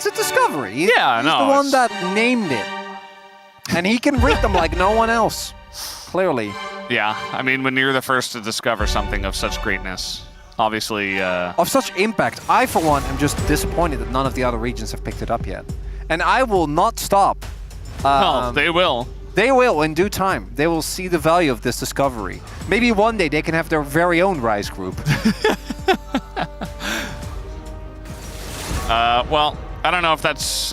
It's a discovery. He's Yeah, the one that named it. And he can read them like no one else. Clearly. Yeah, I mean, when you're the first to discover something of such greatness, obviously... Of such impact, I, for one, am just disappointed that none of the other regions have picked it up yet. And I will not stop. No, they will. They will, in due time. They will see the value of this discovery. Maybe one day they can have their very own Rise group. Well, I don't know if that's,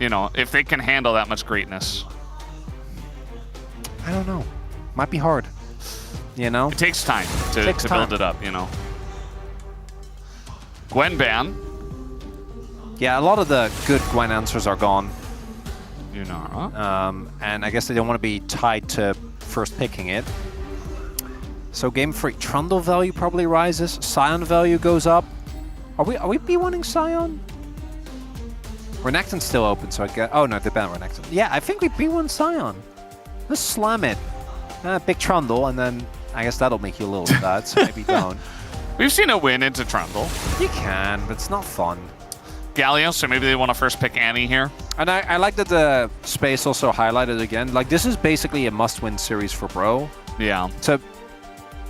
you know, if they can handle that much greatness. I don't know. Might be hard. You know? It takes time to build it up, you know. Gwen ban. Yeah, a lot of the good Gwen answers are gone. You know. And I guess they don't want to be tied to first picking it. So Game Freak Trundle value probably rises. Scion value goes up. Are we B1ing Scion? Renekton's still open, so I get. Oh no, they banned Renekton. Yeah, I think we B1 Scion. Let's slam it. Big Trundle, and then I guess that'll make you a little sad, so maybe don't. We've seen a win into Trundle. You can, but it's not fun. Galio, so maybe they want to first pick Annie here. And I like that the space also highlighted again. Like, this is basically a must-win series for Bro. Yeah. To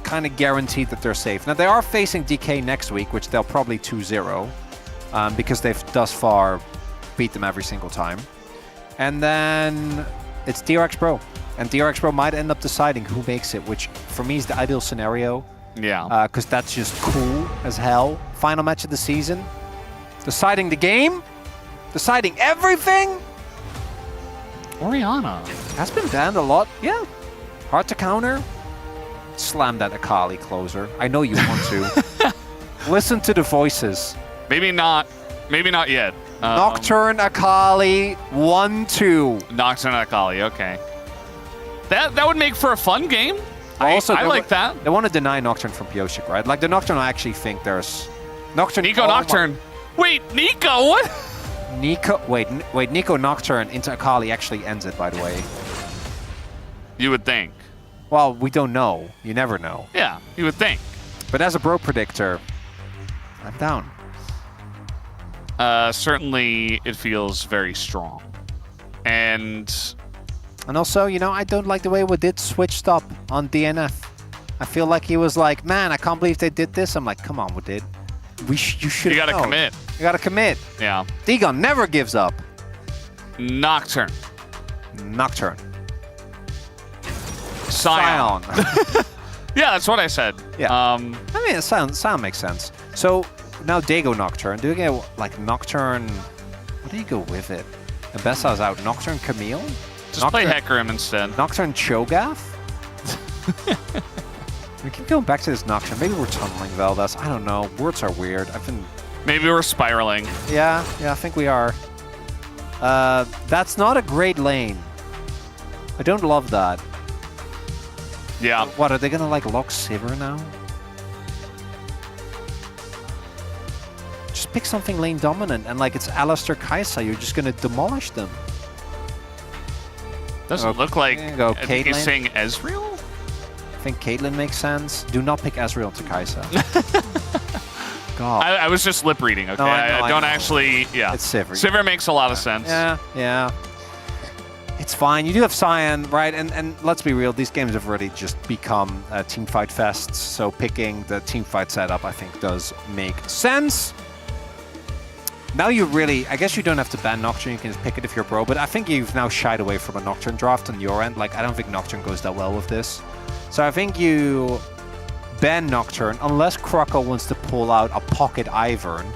kind of guarantee that they're safe. Now, they are facing DK next week, which they'll probably 2-0, because they've thus far beat them every single time. And then it's DRX Bro. And DRX Bro might end up deciding who makes it, which for me is the ideal scenario. Yeah. Because that's just cool as hell. Final match of the season. Deciding the game. Deciding everything. Orianna Has been banned a lot. Yeah. Hard to counter. Slam that Akali closer. I know you want to. Listen to the voices. Maybe not. Maybe not yet. Nocturne Akali 1-2. Nocturne Akali. Okay. That would make for a fun game. Also, I like that. They want to deny Nocturne from Pioshik, right? Like the Nocturne, I actually think there's Nocturne. Nico Nocturne. Wait, Nico, what? Nico, wait, Nico Nocturne into Akali actually ends it, by the way. You would think. Well, we don't know. You never know. Yeah, you would think. But as a Bro predictor, I'm down. Certainly, it feels very strong. And also, you know, I don't like the way Wadid switched up on DNF. I feel like he was like, man, I can't believe they did this. I'm like, come on, Wadid. You should. You gotta commit. You gotta commit. Yeah. Degon never gives up. Nocturne. Nocturne. Scion. Yeah, that's what I said. Yeah. I mean, Scion makes sense. So now Dago Nocturne. Do you get like Nocturne? What do you go with it? Abessa's out. Nocturne Camille? Just play Hecarim instead. Nocturne Cho'Gath? We keep going back to this Nocturne. Maybe we're tunneling Veldas. I don't know. Words are weird. Maybe we're spiraling. Yeah, I think we are. That's not a great lane. I don't love that. Yeah. What, are they gonna like lock Sivir now? Just pick something lane dominant and like it's Alistar Kai'Sa, you're just gonna demolish them. Doesn't look like go, I think he's saying Ezreal? I think Caitlyn makes sense. Do not pick Ezreal to Kai'Sa. God. I was just lip reading, okay? No, I don't actually, yeah. It's Sivir. Sivir makes a lot of sense. Yeah. It's fine. You do have Scion, right? And let's be real, these games have already just become teamfight fests, so picking the teamfight setup, I think, does make sense. Now you really, I guess you don't have to ban Nocturne, you can just pick it if you're Bro, but I think you've now shied away from a Nocturne draft on your end. Like, I don't think Nocturne goes that well with this. So I think you ban Nocturne, unless Kroko wants to pull out a pocket Ivern.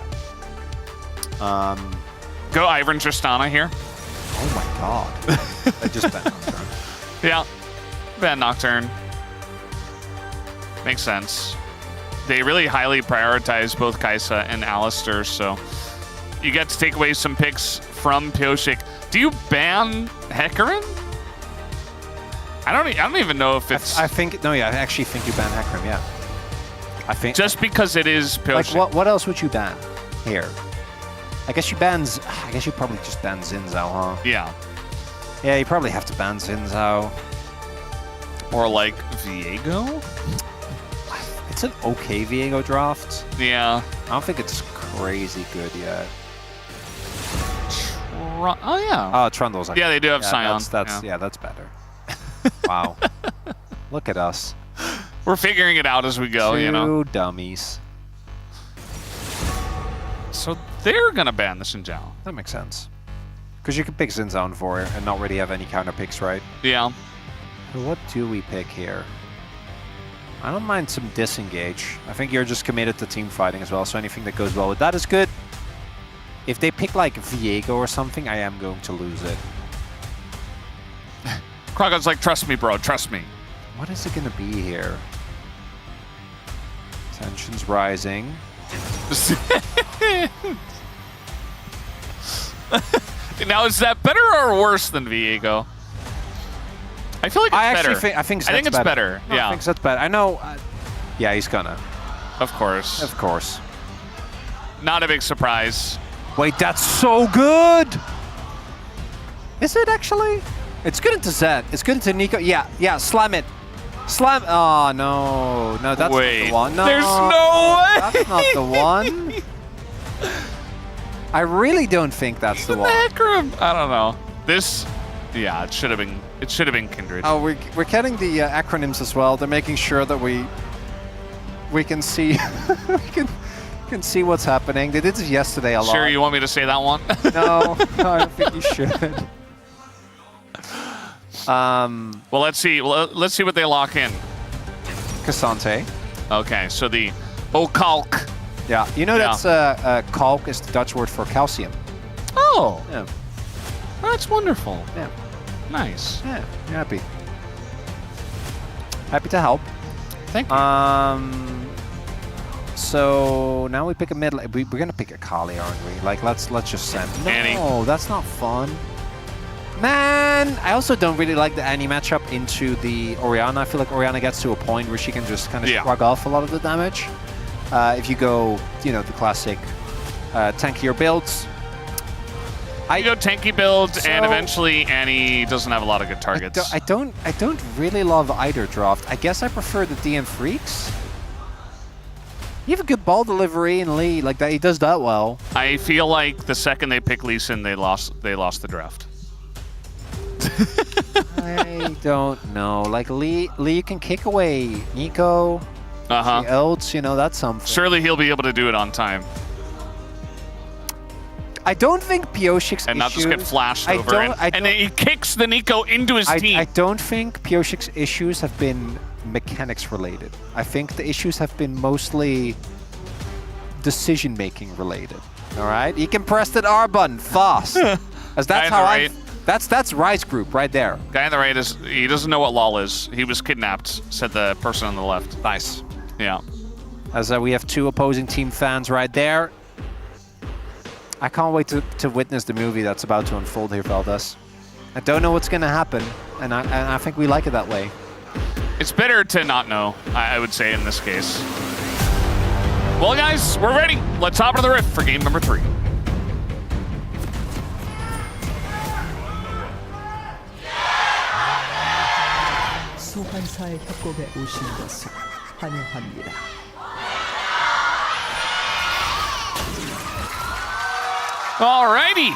Go Ivern Tristana here. Oh my god. I just banned Nocturne. Yeah. Ban Nocturne. Makes sense. They really highly prioritize both Kai'Sa and Alistar, so you get to take away some picks from Pioshik. Do you ban Hecarim? I don't even know if it's... I actually think you ban Hecarim, yeah. I think... Just because it is Pioshik. Like, what else would you ban here? I guess you probably just ban Xin Zhao, huh? Yeah. Yeah, you probably have to ban Xin Zhao. Or like Viego? It's an okay Viego draft. Yeah. I don't think it's crazy good yet. Oh, yeah. Oh, Trundle's. Yeah, they do have Scion. That's better. Wow. Look at us. We're figuring it out as we go, you know. Two dummies. So they're going to ban the Xin Zhao. That makes sense. Because you can pick Xin Zhao for it and not really have any counter picks, right? Yeah. So what do we pick here? I don't mind some disengage. I think you're just committed to team fighting as well, so anything that goes well with that is good. If they pick like Viego or something, I am going to lose it. Krogon's like, trust me, bro, trust me. What is it going to be here? Tension's rising. Now, is that better or worse than Viego? I feel like it's better. I think it's better. No, yeah. I think that's better. I know. Yeah, he's gonna. Of course. Of course. Not a big surprise. Wait, that's so good! Is it actually? It's good into Zed. It's good into Nico. Yeah, slam it. Slam. Oh, no. No, that's not the one. No, there's no way! That's not the one. I really don't think that's the one. Hecarim. I don't know. This, yeah, it should have been. It should have been Kindred. Oh, we're getting the acronyms as well. They're making sure that we can see we can see what's happening. They did this yesterday a lot. Sure, you want me to say that one? No, I don't think you should. Well, let's see. Let's see what they lock in. Cassante. Okay, so the Okalk. Yeah, you know that's kalk is the Dutch word for calcium. Oh, Yeah, that's wonderful. yeah, Nice. yeah. You're happy. Happy to help. Thank you. So now we pick a middle. We're gonna pick a Kali, aren't we? Like let's just send. Annie. No, that's not fun. Man, I also don't really like the Annie matchup into the Orianna. I feel like Orianna gets to a point where she can just kind of shrug off a lot of the damage. If you go, you know, the classic tankier builds. You go tanky builds, and eventually Annie doesn't have a lot of good targets. I don't really love either draft. I guess I prefer the DN Freecs. You have a good ball delivery in Lee, like that. He does that well. I feel like the second they pick Lee Sin, they lost the draft. I don't know. Like Lee, you can kick away Nico. Else, you know, that's something. Surely he'll be able to do it on time. I don't think Pioshik's and not just get flashed over. And then he kicks the Nico into his team. I don't think Pioshik's issues have been mechanics related. I think the issues have been mostly decision making related. All right, he can press that R button fast. As that's how I. That's Rise Group right there. Guy on the right he doesn't know what LOL is. He was kidnapped, said the person on the left. Nice. Yeah. As we have two opposing team fans right there. I can't wait to witness the movie that's about to unfold here, Veldas. I don't know what's going to happen, and I think we like it that way. It's better to not know, I would say, in this case. Well, guys, we're ready. Let's hop into the Rift for game number 3. 소환사의 협곡에 오신 것을 환영합니다. Alrighty.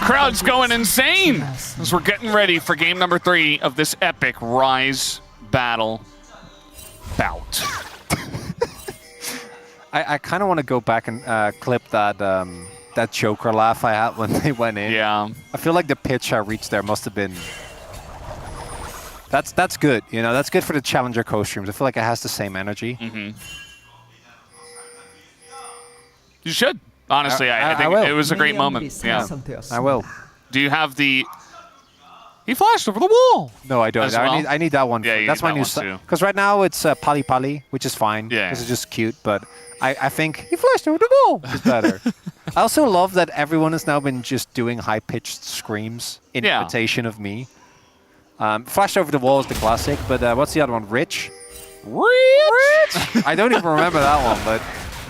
Crowd's going insane as we're getting ready for game number 3 of this epic Rise battle bout. I kind of want to go back and clip that Joker laugh I had when they went in. Yeah. I feel like the pitch I reached there must have been... That's good, you know, that's good for the Challenger co-streams. I feel like it has the same energy. Mm-hmm. You should. Honestly, I think it was a great moment. Yeah. I will. Do you have the... He flashed over the wall! No, I don't. Well? I need that one. Yeah, that's my new one because right now it's Pali Pali, which is fine. Yeah. This is just cute, but I think he flashed over the wall is better. I also love that everyone has now been just doing high-pitched screams in imitation of me. Flash over the wall is the classic, but what's the other one? Rich? Rich! I don't even remember that one, but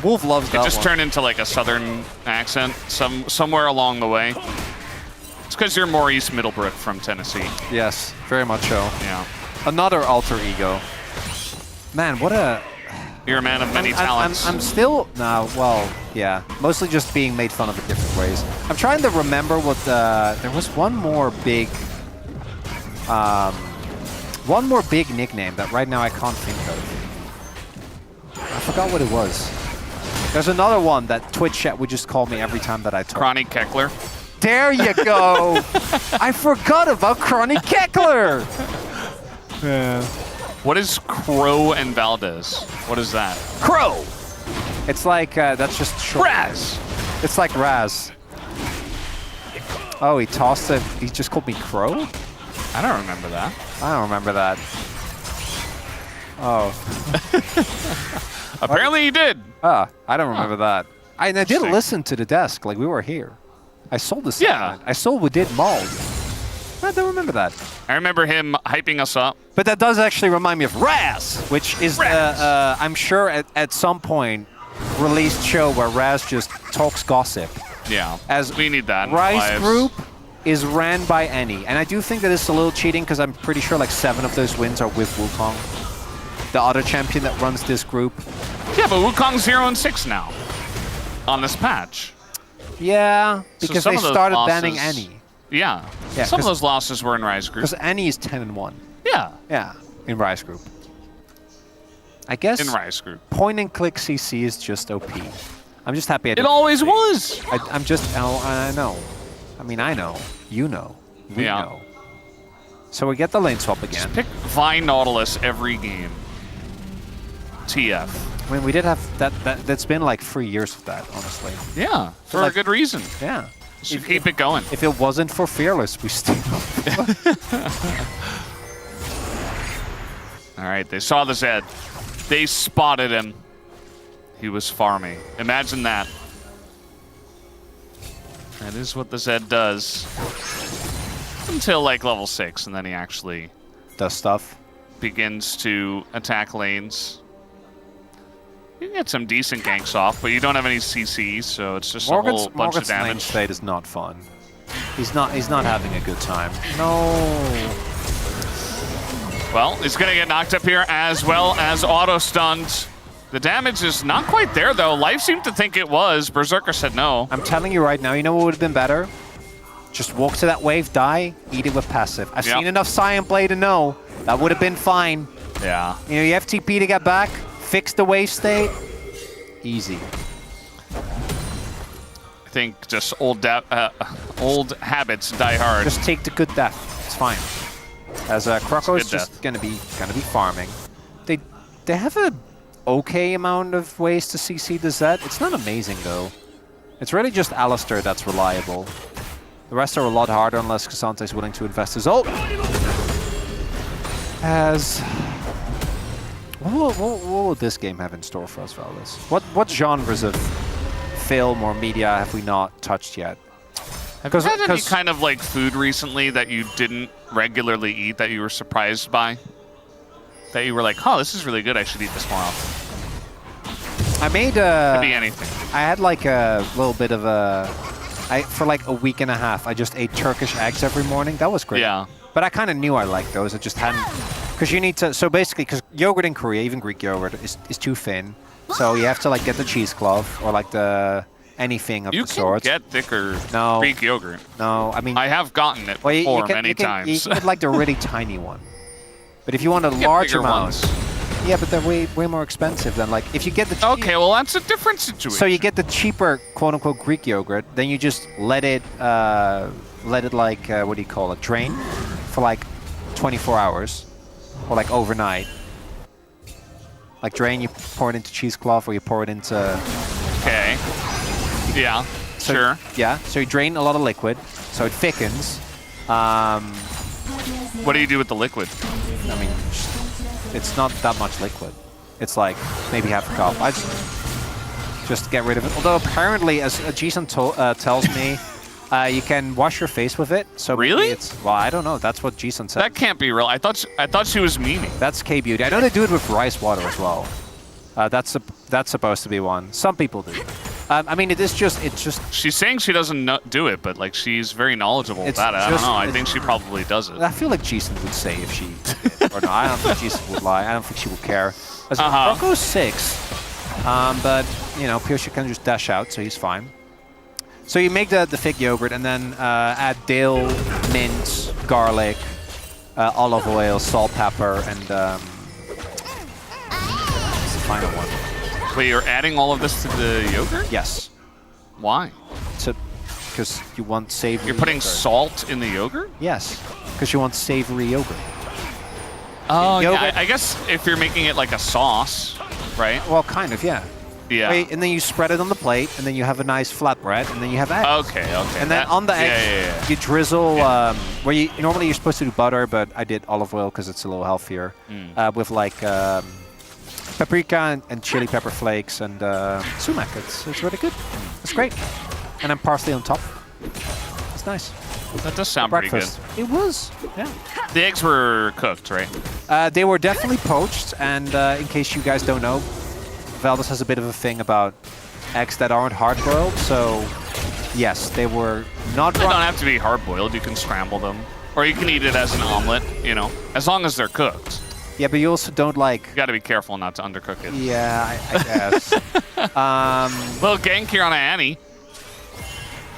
Wolf loves that one. It just turned into like a southern accent somewhere along the way. It's because you're more East Middlebrook from Tennessee. Yes, very much so. Yeah. Another alter ego. Man, what a... You're a man of many talents. I'm still well, yeah, mostly just being made fun of in different ways. I'm trying to remember what there was one more big nickname that right now I can't think of. I forgot what it was. There's another one that Twitch chat would just call me every time that I talk. Chronic Keckler. There you go. I forgot about Chronic Keckler. Yeah. What is Crow and Valdez? What is that? Crow. It's like that's just short. Raz. It's like Raz. Oh, he tossed it. He just called me Crow? I don't remember that. I don't remember that. Oh. Apparently you did. I don't remember that. I did listen to the desk, like we were here. I sold the segment. I sold we did Mauled. I don't remember that. I remember him hyping us up. But that does actually remind me of Raz, which is, I'm sure at some point, released show where Raz just talks gossip. Yeah, As we need that in Rise lives. Group is ran by Any. And I do think that it's a little cheating because I'm pretty sure like 7 of those wins are with Wukong, the other champion that runs this group. Yeah, but Wukong's 0-6 now on this patch. Yeah, because some they of those started losses- banning Any. Yeah, Yeah, some of 'cause- those losses were in Rise Group. Because Any is 10-1. Yeah, Yeah, in Rise Group. I guess in Rise Group. point and click CC is just OP. I'm just happy I It didn't always see. was. I'm just, I know. I mean, I know. You know. We Yeah. know. So we get the lane swap again. Pick Vine Nautilus every game. TF. I mean, we did have that. That's been like 3 years of that, honestly. Yeah, for like- a good reason. Yeah. Should keep it going. If it wasn't for Fearless, we still. All right, they saw the Zed. They spotted him. He was farming. Imagine that. That is what the Zed does. Until like level 6, and then he actually Does stuff. begins to attack lanes. You can get some decent ganks off, but you don't have any CCs, so it's just a whole bunch of lane damage. state is not fun. He's not having a good time. No. Well, he's going to get knocked up here as well as auto-stunned. The damage is not quite there, though. Life seemed to think it was. Berserker said no. I'm telling you right now, you know what would have been better? Just walk to that wave, die, eat it with passive. I've seen enough Cyan play to know that would have been fine. Yeah. You know, you have TP to get back, fix the wave state. Easy. I think just old habits die hard. Just take the good death. It's fine. As Kroko is good just death. gonna be farming. They have a okay amount of ways to CC the Zed. It's not amazing though. It's really just Alistair that's reliable. The rest are a lot harder unless Cassante is willing to invest his ult. As what will this game have in store for us, Valdez? What genres of film or media have we not touched yet? Have you had any kind of like food recently that you didn't regularly eat that you were surprised by? That you were like, oh, this is really good. I should eat this more often. I made Could be anything. I had like a little bit of for like a week and a half, I just ate Turkish eggs every morning. That was great. Yeah. But I kind of knew I liked those. I just hadn't, because you need to. So basically, because yogurt in Korea, even Greek yogurt, is too thin. So you have to like get the cheesecloth or like the anything of You the can sort. get thicker No. Greek yogurt. No, I mean, I have gotten it well, before you many times. You can get like the really tiny one. But if you want a Get large bigger amount, ones. yeah, but they're way more expensive than like if you get the. Okay, well that's a different situation. So you get the cheaper, quote-unquote, Greek yogurt, then you just let it like, what do you call it, drain for like 24 hours or like overnight. Like drain, you pour it into cheesecloth or you pour it into... Okay. Yeah, So, sure. Yeah, so you drain a lot of liquid, so it thickens. What do you do with the liquid? I mean, it's not that much liquid. It's like maybe half a cup. I just get rid of it. Although apparently, as Jason tells me, you can wash your face with it. So maybe Really? it's, well, I don't know. That's what Jason said. That can't be real. I thought she was meaning. That's K-Beauty. I know they do it with rice water as well. That's supposed to be one. Some people do. I mean, it's just. She's saying she doesn't do it, but like she's very knowledgeable It's about it. I don't just- know. I think she probably does it. I feel like Jason would say if she did. Or no, I don't think Jason would lie. I don't think she would care. Rocco's 6, but you know, Piotr can just dash out, so he's fine. So you make the fig yogurt and then add dill, mint, garlic, olive oil, salt, pepper, and what's the final one? Wait, you're adding all of this to the yogurt? Yes. Why? Because you want savory. You're putting yogurt. salt in the yogurt? Yes, because you want savory yogurt. Oh, Yogurt- yeah. I guess if you're making it like a sauce, right? Well, kind of, yeah. Yeah. Wait, and then you spread it on the plate, and then you have a nice flatbread, and then you have eggs. Okay. And then on the eggs, you drizzle, where normally you're supposed to do butter, but I did olive oil because it's a little healthier, with like paprika and chili pepper flakes and sumac. It's really good. It's great. And then parsley on top. It's nice. That does sound pretty good. Breakfast. It was, yeah. The eggs were cooked, right? They were definitely poached, and in case you guys don't know, VODs has a bit of a thing about eggs that aren't hard-boiled, so yes, they were not... They don't have to be hard-boiled. You can scramble them. Or you can eat it as an omelet, you know, as long as they're cooked. Yeah, but you also don't like... You gotta be careful not to undercook it. Yeah, I guess. Little gank here on Annie.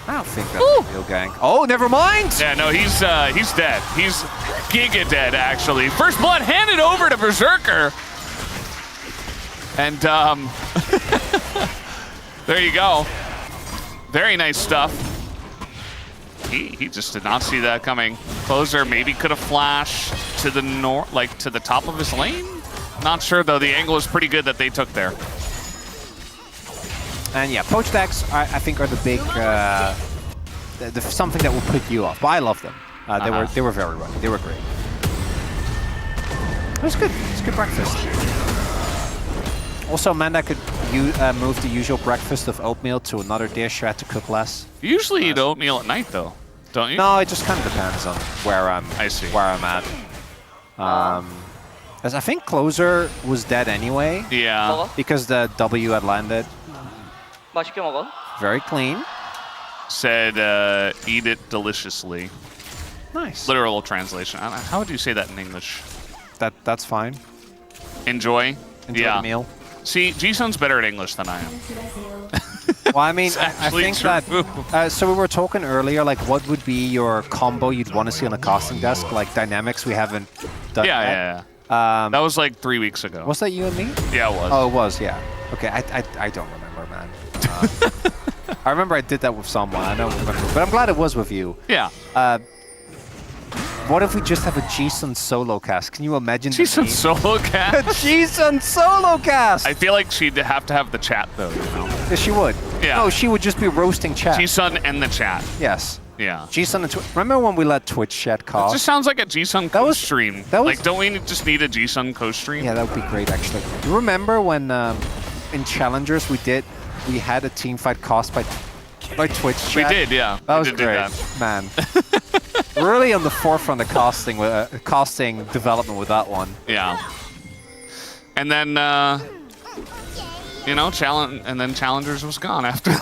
I don't think that's a real gang. Oh, never mind! Yeah, no, he's dead. He's giga dead, actually. First blood handed over to Berserker. And there you go. Very nice stuff. He just did not see that coming. Closer maybe could have flashed to the north, like to the top of his lane. Not sure though. The angle is pretty good that they took there. And yeah, poached eggs, I think, are the big, something that will put you off. But I love them. They were very runny. They were great. It was good. It's good breakfast. Also, Amanda could move the usual breakfast of oatmeal to another dish. I had to cook less. You usually eat oatmeal at night though, don't you? No, it just kind of depends on where I'm. I see. Where I'm at. As I think Closer was dead anyway. Yeah. Because the W had landed. 맛있게 먹어. Very clean. Said, eat it deliciously. Nice. Literal translation. How would you say that in English? That's fine. Enjoy. Enjoy the meal. See, G-Sun's better at English than I am. Well, I mean, I actually think true. that... so we were talking earlier, like, what would be your combo you'd want to see on a casting desk? Like, dynamics we haven't done yet. Yeah. That was like 3 weeks ago. Was that you and me? Yeah, it was. Oh, it was, yeah. Okay, I don't remember, man. I remember I did that with someone. I don't remember. But I'm glad it was with you. Yeah. What if we just have a G-Sun solo cast? Can you imagine? G-Sun solo cast? G-Sun solo cast! I feel like she'd have to have the chat, though, you know? Yeah, she would. Yeah. No, she would just be roasting chat. G-Sun and the chat. Yes. Yeah. G-Sun and remember when we let Twitch chat It cast? just sounds like a G-Sun co-stream. Like, don't we just need a G-Sun co-stream? Yeah, that would be great, actually. You remember when in Challengers we had a team fight cast by Twitch chat? We did, yeah. That was did great, man. Really on the forefront of casting development with that one. Yeah. And then, you know, Challengers was gone after.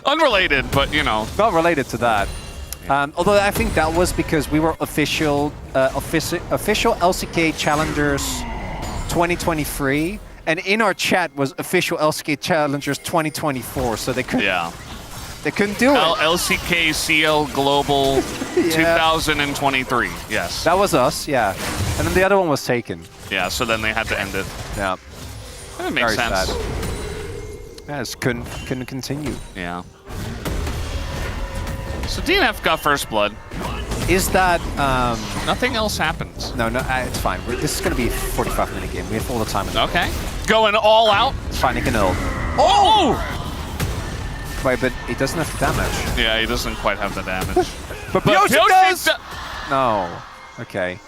Unrelated, but you know. Not related to that. Although I think that was because we were official LCK Challengers 2023, and in our chat was official LCK Challengers 2024, so they couldn't. Yeah. They couldn't do it. LCK CL Global 2023. Yes. That was us, yeah. And then the other one was taken. Yeah. So then they had to end it. Yeah. That makes Very sense. sad. Yeah, it couldn't continue. Yeah. So DNF got first blood. Is that Nothing else happens. no, it's fine. This is gonna be a 45-minute game. We have all the time. Okay. Going all out. It's fine. He can ult. Oh! Wait, but he doesn't have the damage. Yeah, he doesn't quite have the damage. But Yoshi does! No. Okay.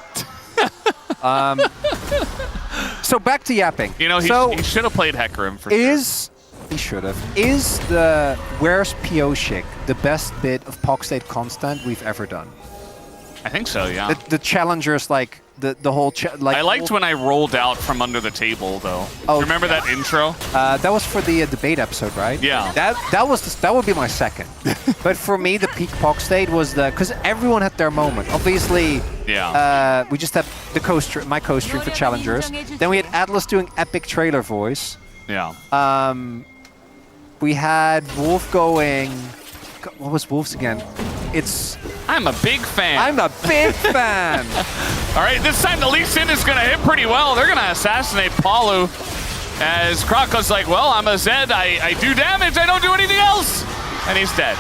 So back to yapping. You know, he should have played Hecarim for sure. He should have. Is the Where's Piotr the best bit of Pogstate Constant we've ever done? I think so, yeah. The challengers, like, the whole like. I liked when I rolled out from under the table, though. Oh, remember that intro? That was for the debate episode, right? Yeah. That would be my second. But for me, the peak POC state was because everyone had their moment. Obviously, Yeah. we just had the my co-stream for challengers. Then we had Atlas doing epic trailer voice. Yeah. We had Wolf going. What was Wolf's again? I'm a big fan. I'm a big fan. All right, this time the Lee Sin is going to hit pretty well. They're going to assassinate Palu as Krako's like, well, I'm a Zed. I do damage. I don't do anything else. And he's dead.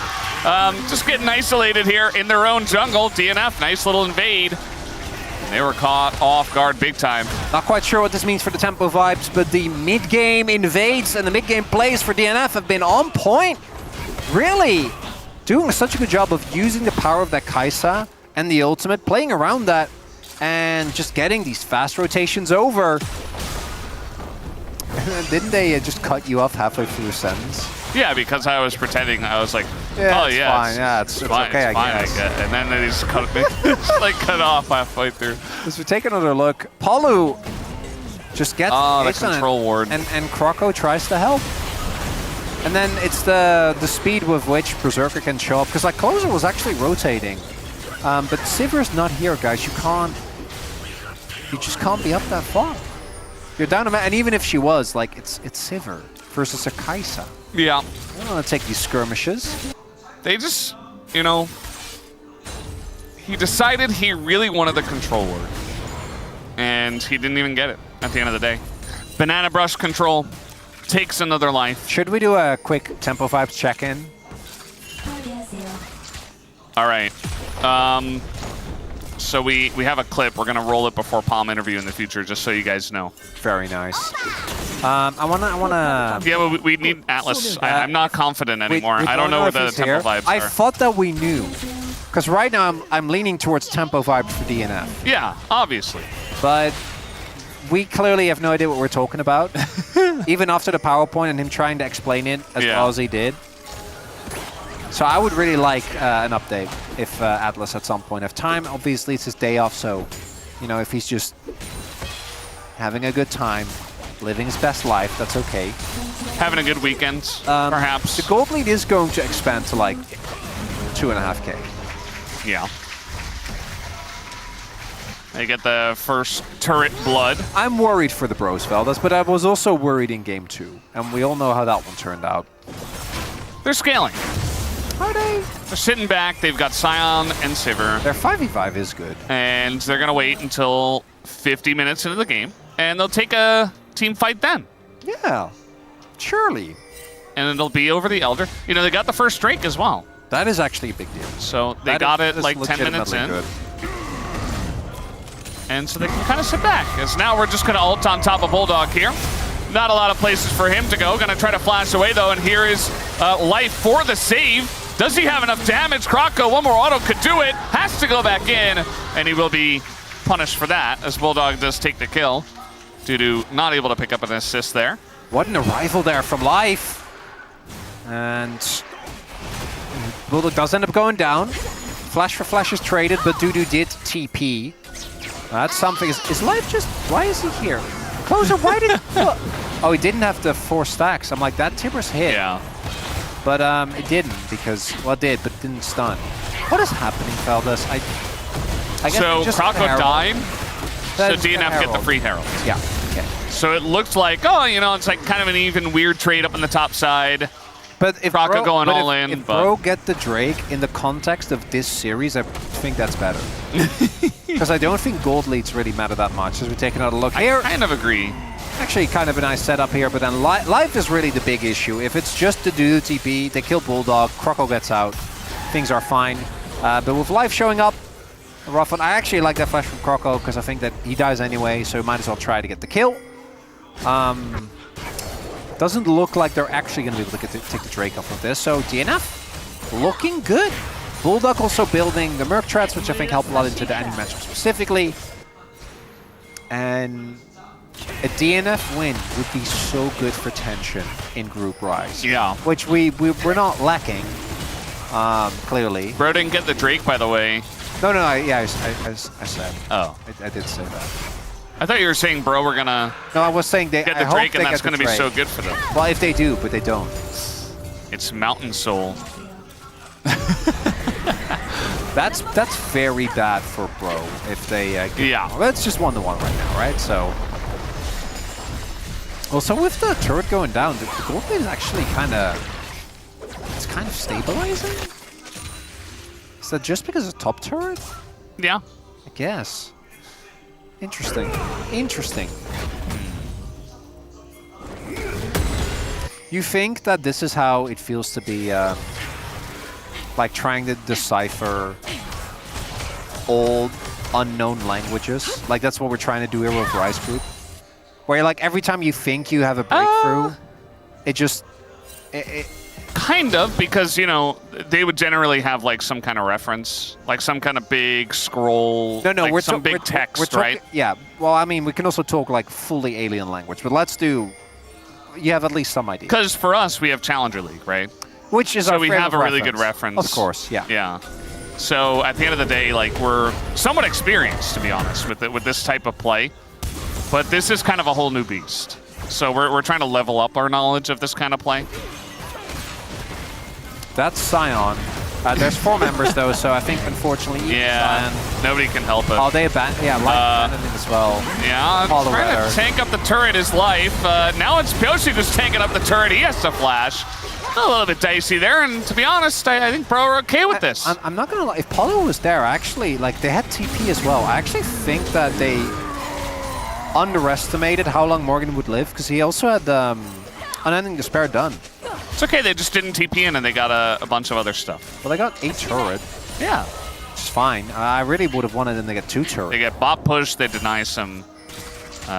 Just getting isolated here in their own jungle. DNF, nice little invade. They were caught off guard big time. Not quite sure what this means for the tempo vibes, but the mid-game invades and the mid-game plays for DNF have been on point. Really doing such a good job of using the power of that Kai'Sa and the ultimate, playing around that, and just getting these fast rotations over. Didn't they just cut you off halfway through a sentence? Yeah, because I was pretending. I was like, Yeah, oh it's yeah, fine. Yeah, it's fine, okay, it's fine, I guess. And then they just cut me, like cut off halfway through. As we take another look, Palu just gets the hits on it, control ward. and Kroko tries to help. And then it's the speed with which Berserker can show up, because like Closer was actually rotating, but Sivir's not here, guys. You just can't be up that far. You're down a and even if she was, like it's Sivir versus a Kai'Sa. Yeah. I don't want to take these skirmishes. They just, you know, he decided he really wanted the control word, and he didn't even get it at the end of the day. Banana Brush control takes another life. Should we do a quick tempo vibes check-in? All right. So we have a clip. We're gonna roll it before Palm interview in the future, just so you guys know. Very nice. I wanna. Yeah, well, we need Atlas. I'm not confident anymore. We I don't know where the if he's tempo here. vibes I are. thought that we knew, because right now I'm leaning towards tempo vibes for DNF, Yeah, obviously. but we clearly have no idea what we're talking about. Even after the PowerPoint and him trying to explain it as well as he did. So I would really like an update if Atlas at some point have time. Obviously it's his day off, so you know, if he's just having a good time, living his best life, that's okay. Having a good weekend, perhaps. The gold lead is going to expand to like 2.5K. Yeah. They get the first turret blood. I'm worried for the Bros Veldas, but I was also worried in game 2, and we all know how that one turned out. They're scaling. Are they? They're sitting back. They've got Scion and Sivir. Their 5v5 is good. And they're going to wait until 50 minutes into the game. And they'll take a team fight then. Yeah, surely. And it'll be over the Elder. You know, they got the first Drake as well. That is actually a big deal. So they got it like 10 minutes in. Good. And so they can kind of sit back. As now we're just going to ult on top of Bulldog here. Not a lot of places for him to go. Going to try to flash away, though. And here is life for the save. Does he have enough damage? Kroko, one more auto could do it. Has to go back in. And he will be punished for that, as Bulldog does take the kill due to not able to pick up an assist there. What an arrival there from Life. And Bulldog does end up going down. Flash for Flash is traded, but Dudu did TP. That's something. Is Life just... Why is he here? Closer, why did... Oh, he didn't have the 4 stacks. I'm like, that Tibbers hit. Yeah. But it didn't, because... Well, it did, but didn't stun. What is happening, Feldas? I guess So just Kroko Herald. died, so That's the DNF get the Herald. free Herald. Yeah, okay. So it looked like, oh, you know, it's like kind of an even weird trade up on the top side. But if Kroko going all in, if but- Bro get the Drake in the context of this series, I think that's better. Because I don't think gold leads really matter that much. As we take another look here, I kind of agree. actually kind of a nice setup here, but then Life is really the big issue. If it's just to do TP, they kill Bulldog, Kroko gets out, things are fine. But with Life showing up, a rough one. I actually like that flash from Kroko because I think that he dies anyway, so you might as well try to get the kill. Doesn't look like they're actually going to be able to take the Drake off of this. So DNF looking good. Bulldog also building the Merc Treads, which I think help a lot into the enemy matchup specifically. And a DNF win would be so good for tension in Group Rise. Yeah. Which we're not lacking, clearly. Bro didn't get the Drake, by the way. No, yeah, I said. Oh. I did say that. I thought you were saying, bro, we're gonna No, I was saying they get I the hope Drake, they and that's get the gonna be so Drake. good for them. Well, if they do, but they don't. It's Mountain Soul. That's very bad for Bro if they get well, it's just 1-1 right now, right? So also with the turret going down, the gold is actually kind of stabilizing. Is that just because of top turret? Yeah. I guess. Interesting. Interesting. You think that this is how it feels to be like trying to decipher old unknown languages? Like that's what we're trying to do here with Rise Group? Where like every time you think you have a breakthrough, it just... Kind of, because, you know, they would generally have like some kind of reference, like some kind of big scroll, no, like we're some big text, we're right? Yeah, well, I mean, we can also talk like fully alien language, but let's do... You have at least some idea. Because for us, we have Challenger League, right? Which is so our we frame have of a really good reference. Of course, yeah. Yeah. So at the end of the day, like we're somewhat experienced, to be honest, with this type of play. But this is kind of a whole new beast. So we're trying to level up our knowledge of this kind of play. That's Scion. There's 4 members though, so I think unfortunately Scion, nobody can help it. Oh, they abandoned. Yeah, Life abandoned as well. Yeah, trying to tank up the turret is Life. Now it's Pyoshi who's tanking up the turret. He has to flash. A little bit dicey there, and to be honest, I think Bro are okay with this. I'm not gonna lie. If Paulo was there, actually, like they had TP as well. I actually think that they underestimated how long Morgan would live because he also had Unending Despair done. It's okay, they just didn't TP in and they got a bunch of other stuff. Well, they got 8 turret. Yeah. Which is fine. I really would have wanted them to get 2 turret. They get bot push, they deny some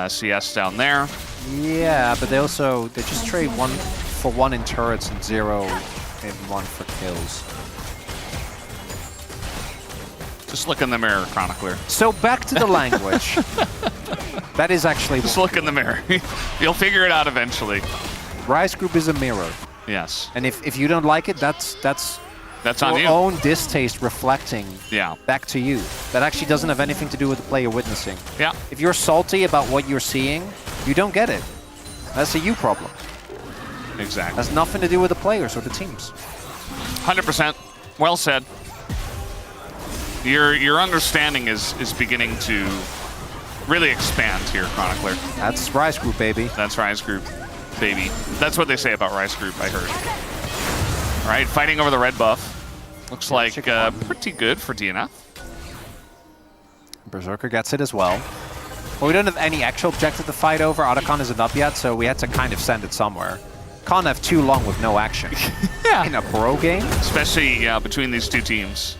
CS down there. Yeah, but they just trade 1 for 1 in turrets and 0 in 1 for kills. Just look in the mirror, Chronicler. So back to the language. That is actually... Just look in the mirror. You'll figure it out eventually. Rise Group is a mirror. Yes. And if you don't like it, that's on your you. own distaste reflecting back to you. That actually doesn't have anything to do with the play you're witnessing. Yeah. If you're salty about what you're seeing, you don't get it. That's a you problem. Exactly. That's nothing to do with the players or the teams. 100%. Well said. Your understanding is beginning to really expand here, Chronicler. That's Rise Group, baby. That's Rise Group, baby. That's what they say about Rise Group, I heard. All right, fighting over the red buff. Looks like pretty good for DNF. Berserker gets it as well. Well, we don't have any actual objective to fight over. Otacon isn't up yet, so we had to kind of send it somewhere. Can't have too long with no action. In a Bro game. Especially between these two teams.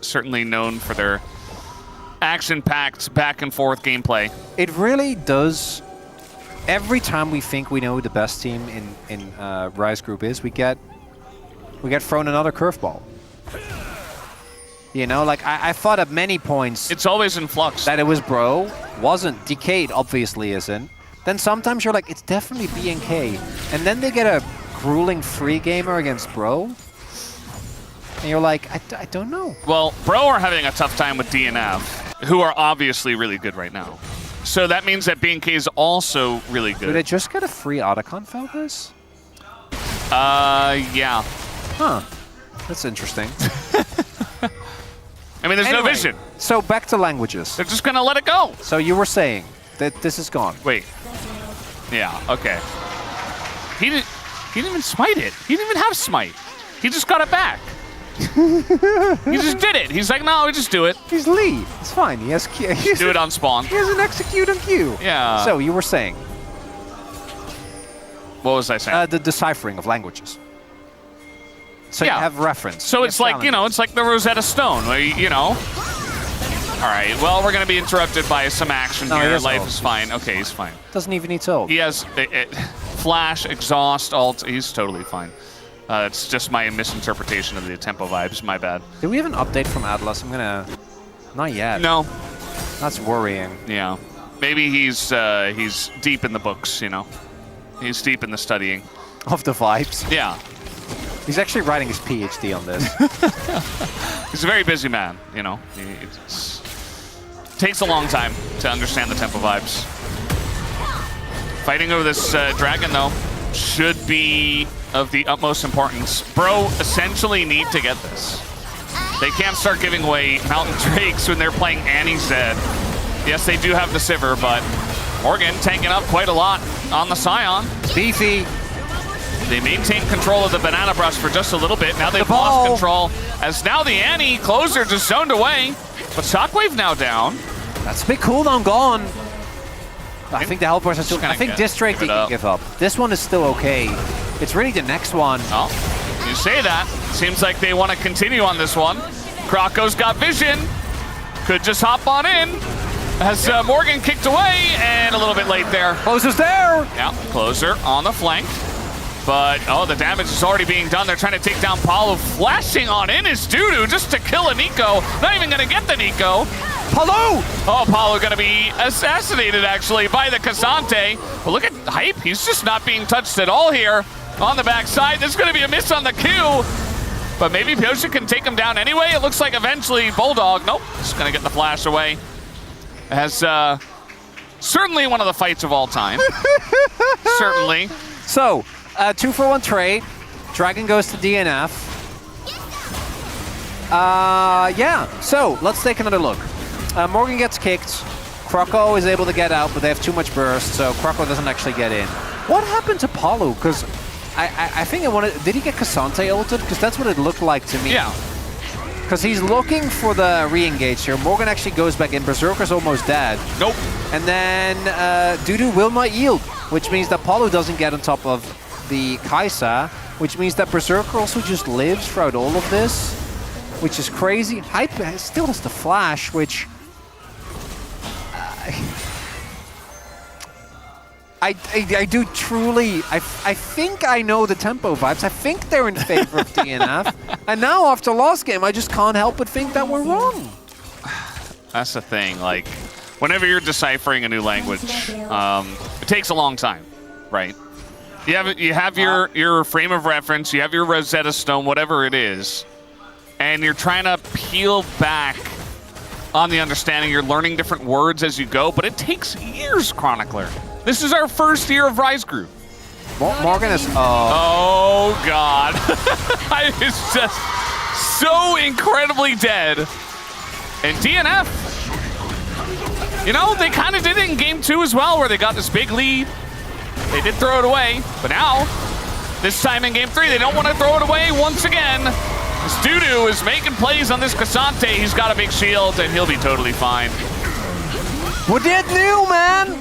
Certainly known for their action-packed back-and-forth gameplay. It really does. Every time we think we know who the best team in Rise Group is, we get thrown another curveball. You know, like I thought at many points... It's always in flux. ...that it was Bro. Wasn't. Decade obviously isn't. Then sometimes you're like, it's definitely BNK. And then they get a grueling free gamer against Bro. And you're like, I don't know. Well, Bro are having a tough time with DNF, who are obviously really good right now. So that means that BNK is also really good. Did I just get a free Otacon Falcus? Yeah. Huh. That's interesting. I mean, there's no vision. So back to languages. They're just going to let it go. So you were saying that this is gone. Wait. Yeah, okay. He didn't even smite it. He didn't even have smite. He just got it back. He just did it. He's like, no, we just do it. He's lead. It's fine. He has Q. Do it on spawn. He has an execute on Q. Yeah. So you were saying. What was I saying? The deciphering of languages. So you have reference. So it's like, it's like the Rosetta Stone, where you know. All right, well, we're going to be interrupted by some action here. Life is fine. Okay, he's fine. Doesn't even need to ult. He has flash, exhaust, ult. He's totally fine. It's just my misinterpretation of the tempo vibes. My bad. Do we have an update from Atlas? I'm going to... Not yet. No. That's worrying. Yeah. Maybe he's deep in the books, you know. He's deep in the studying. Of the vibes? Yeah. He's actually writing his PhD on this. He's a very busy man, you know. It takes a long time to understand the tempo vibes. Fighting over this dragon, though, should be of the utmost importance. Bro essentially need to get this. They can't start giving away Mountain Drakes when they're playing Annie Zed. Yes, they do have the Sivir, but Morgan tanking up quite a lot on the Scion. Beefy. They maintain control of the Banana Brush for just a little bit. Now they've lost control, as now the Annie closer just zoned away. But Shockwave now down. That's a big cooldown gone. I think the help brush is still. I think this Drake they can give up. This one is still okay. It's really the next one. Oh, you say that. Seems like they want to continue on this one. Krako's got vision. Could just hop on in. Has Morgan kicked away, and a little bit late there. Closer's there. Yeah, Closer on the flank. But, oh, the damage is already being done. They're trying to take down Paulo. Flashing on in is Dudu just to kill a Nico. Not even going to get the Nico. Paulo! Oh, Paulo going to be assassinated, actually, by the Cassante. But look at Hype. He's just not being touched at all here on the backside. There's going to be a miss on the Q. But maybe Pyosha can take him down anyway. It looks like eventually Bulldog, nope, just going to get the flash away. As certainly one of the fights of all time. Certainly. So, 2-for-1 trade. Dragon goes to DNF. Yeah, so let's take another look. Morgan gets kicked. Kroko is able to get out, but they have too much burst, so Kroko doesn't actually get in. What happened to Paulo? Because I think I wanted... Did he get Cassante ulted? Because that's what it looked like to me. Yeah. Because he's looking for the re-engage here. Morgan actually goes back in. Berserker's almost dead. Nope. And then Dudu will not yield, which means that Paulo doesn't get on top of the Kai'Sa, which means that Berserker also just lives throughout all of this, which is crazy. Hype still has the flash, which... I do truly... I think I know the tempo vibes. I think they're in favor of DNF. And now, after last game, I just can't help but think that we're wrong. That's the thing. Like, whenever you're deciphering a new language, it takes a long time, right? You have your frame of reference, you have your Rosetta Stone, whatever it is, and you're trying to peel back on the understanding. You're learning different words as you go, but it takes years, Chronicler. This is our first year of Rise Group. Morgan is... Oh, God. I was just so incredibly dead. And DNF, you know, they kind of did it in Game 2 as well, where they got this big lead. They did throw it away, but now, this time in Game 3, they don't want to throw it away once again. This Dudu is making plays on this Cassante. He's got a big shield, and he'll be totally fine. What did new, man?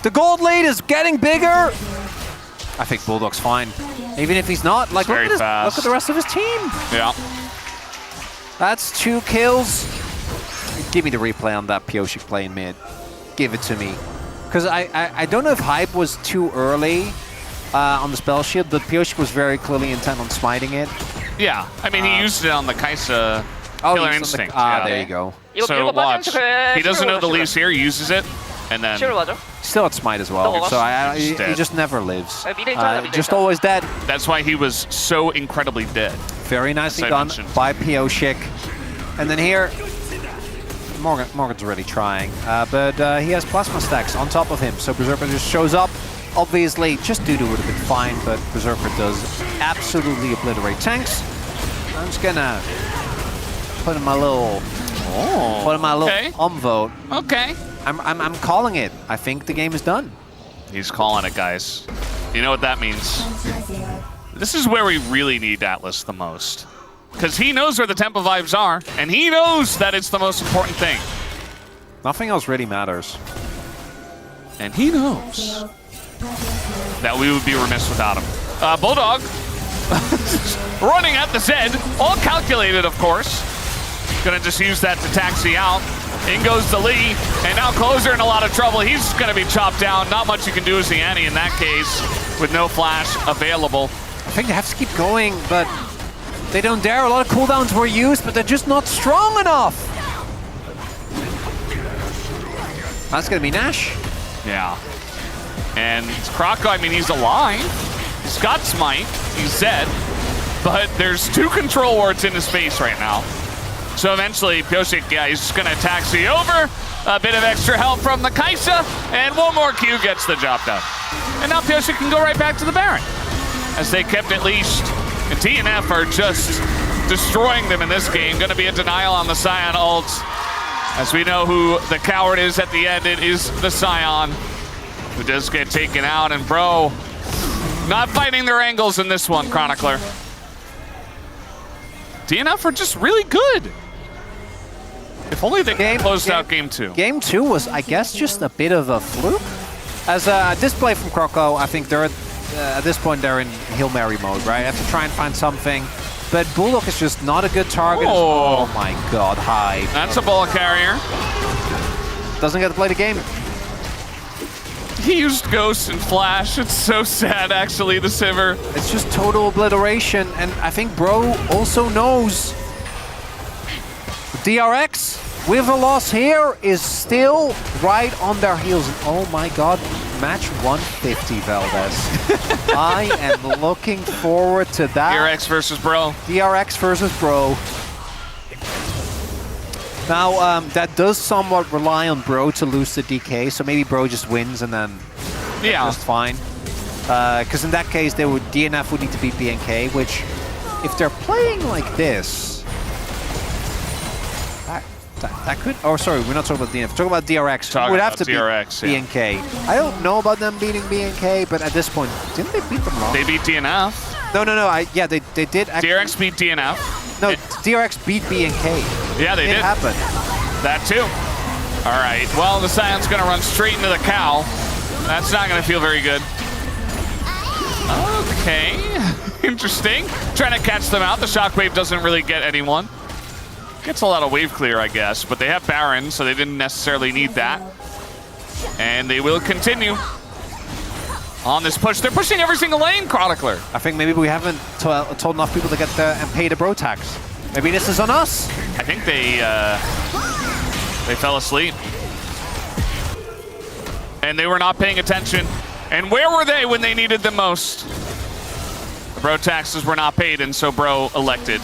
The gold lead is getting bigger. I think Bulldog's fine. Even if he's not, like, look at the rest of his team. Yeah. That's 2 kills. Give me the replay on that Pyosik play in mid. Give it to me. Because I don't know if Hype was too early on the spell shield, but Pyosik was very clearly intent on smiting it. Yeah, I mean, he used it on the Kai'Sa Killer Instinct. There you go. So watch. He doesn't know the leaves here, uses it, and then... Still at smite as well, so he just never lives. Just always dead. That's why he was so incredibly dead. Very nicely done by Pyosik. And then here, Morgan's already trying, but he has plasma stacks on top of him, so Berserker just shows up. Obviously, just Dudu would have been fine, but Berserker does absolutely obliterate tanks. I'm just gonna put in my little, umvote. Okay. I'm calling it. I think the game is done. He's calling it, guys. You know what that means? This is where we really need Atlas the most. Because he knows where the tempo vibes are, and he knows that it's the most important thing. Nothing else really matters. And he knows that we would be remiss without him. Bulldog running at the Zed, all calculated, of course. Gonna just use that to taxi out. In goes the Lee, and now Closer in a lot of trouble. He's gonna be chopped down. Not much you can do as the Annie in that case, with no flash available. I think they have to keep going, but they don't dare. A lot of cooldowns were used, but they're just not strong enough. That's gonna be Nash. Yeah. And Kroko, I mean, he's alive. He's got Smite, he's Zed, but there's 2 control wards in his face right now. So eventually, Pyosik, yeah, he's just gonna taxi over. A bit of extra help from the Kai'Sa, and one more Q gets the job done. And now Pyosik can go right back to the Baron, as they kept it leashed. And DNF are just destroying them in this game. Gonna be a denial on the Sion ult. As we know who the coward is at the end, it is the Sion, who does get taken out. And bro, not fighting their angles in this one, Chronicler. DNF are just really good. If only they closed out game 2. Game 2 was, I guess, just a bit of a fluke. As a display from Croco, I think they're at this point they're in Hail Mary mode, right? Have to try and find something. But Bulldog is just not a good target. Oh my god, hi. That's a ball carrier. Doesn't get to play the game. He used Ghost and Flash. It's so sad, actually, the Sivir. It's just total obliteration, and I think Bro also knows. DRX, with a loss here, is still right on their heels. And oh my god, match 150, Valdez. I am looking forward to that. DRX versus Bro. DRX versus Bro. Now, that does somewhat rely on Bro to lose the DK, so maybe Bro just wins and then just fine. Because in that case, DNF would need to beat BNK, which, if they're playing like this, that could... Oh, sorry, we're not talking about DNF. Talking about DRX. It would have to DRX, beat BNK. I don't know about them beating BNK, but at this point, didn't they beat them last? They beat DNF. No. Yeah, they did actually... DRX beat DNF. No, DRX beat BNK. Yeah, they did. It happened. That too. All right, well, the Sion's gonna run straight into the cow. That's not gonna feel very good. Okay, interesting. Trying to catch them out. The shockwave doesn't really get anyone. Gets a lot of wave clear, I guess, but they have Baron, so they didn't necessarily need that. And they will continue on this push. They're pushing every single lane, Chronicler. I think maybe we haven't told enough people to get and pay the bro tax. Maybe this is on us. I think they fell asleep. And they were not paying attention. And where were they when they needed them most? The bro taxes were not paid, and so Bro elected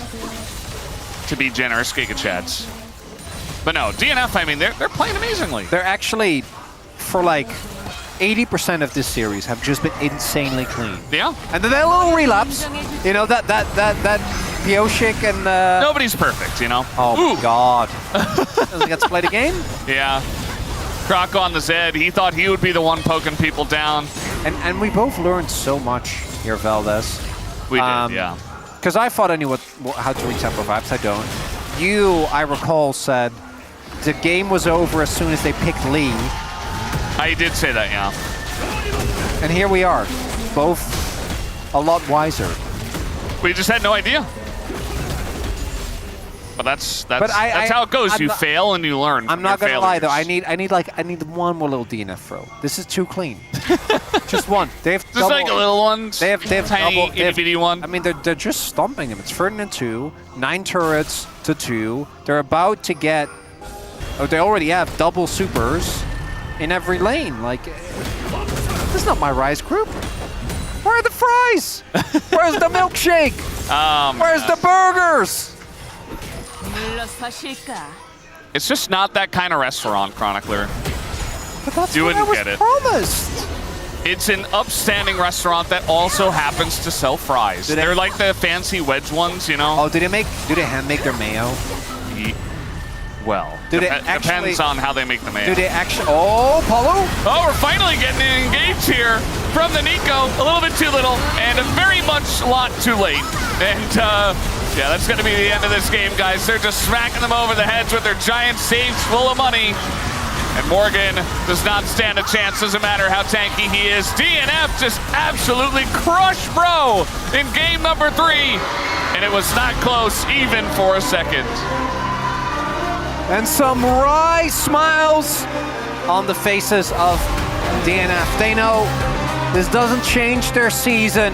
to be generous Giga Chads. But no, DNF, I mean, they're playing amazingly. They're actually, for like 80% of this series, have just been insanely clean. Yeah. And then that little relapse, you know, that Pyosik and... Nobody's perfect, you know? Oh my god. Doesn't get to play the game? Yeah. Croc on the Zed, he thought he would be the one poking people down. And we both learned so much here, Valdez. We did, yeah. Because I thought I knew how to read tempo vibes, I don't. You, I recall, said the game was over as soon as they picked Lee. I did say that, yeah. And here we are, both a lot wiser. We just had no idea. But that's how it goes. You fail and you learn. I'm not gonna lie though. I need one more little DNF throw. This is too clean. Just one. They have just like a little one. They have tiny double, itty one. I mean, they're just stomping them. It's 13-2, 9 turrets to 2. They're about to get. Oh, they already have double supers in every lane. Like, this is not my Rise group. Where are the fries? Where's the milkshake? Where's the burgers? It's just not that kind of restaurant, Chronicler. But that's you what wouldn't I was get it. Promised. It's an upstanding restaurant that also happens to sell fries. They're like the fancy wedge ones, you know? Oh, do they hand make their mayo? Well, depends on how they make the mayo. Do they actually? Oh, Paulo! Oh, we're finally getting engaged here from the Nico. A little bit too little, and a very much lot too late. And yeah, that's going to be the end of this game, guys. They're just smacking them over the heads with their giant safes full of money. And Morgan does not stand a chance, doesn't matter how tanky he is. DNF just absolutely crushed Bro in game number 3. And it was not close even for a second. And some wry smiles on the faces of DNF. They know this doesn't change their season.